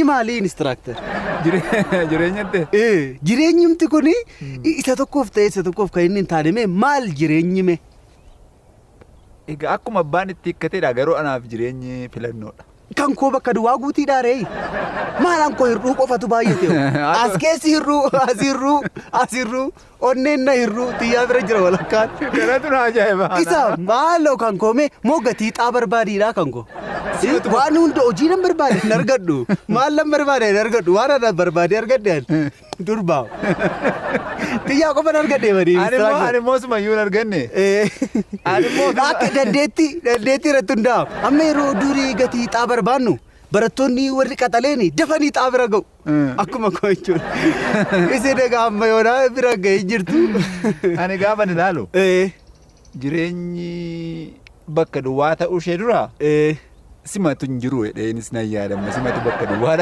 Maali instructor? Jireenyatti. Jireenyumti kuni isa tokkoof ta'e isa tokkoof kan inni hin taane mee maal jireenyime? Egaa akkuma abbaan itti hiikkateedha garuu anaaf jireenyi filannoodha. Kan koo bakka duwwaa guutiidhaa ree. Maalaan koo hir'uu qofatu baay'ate. As keessi hir'uu, as hir'uu, onneen na hir'uu xiyyaa bira jira walakkaan. Kanatu na ajaa'iba. Isa maaloo kan koo mee moo gatii xaa barbaadiidhaa kan koo. Waan hunda hojii nan barbaade hin argadhu. Maal nan barbaade hin argadhu. Waan ana barbaade argadde durbaa. Xiyyaa qofa hin argadde bari. Ani immoo sumayyuu hin arganne. Ani immoo akka dandeetti irratti hundaa'u. Amma yeroo durii gatii xaa barbaannu barattoonni warri qaxaleeni dafanii xaa bira ga'u. Akkuma koo jechuudha. Isin egaa amma yoonaa bira ga'ee jirtu. Ani gaafa ni ilaalu. Jireenyi bakka duwwaa ta'uu ishee dura. Simatu hin jiru jedheenis nan yaadama. Simatu bakka duwwaadha.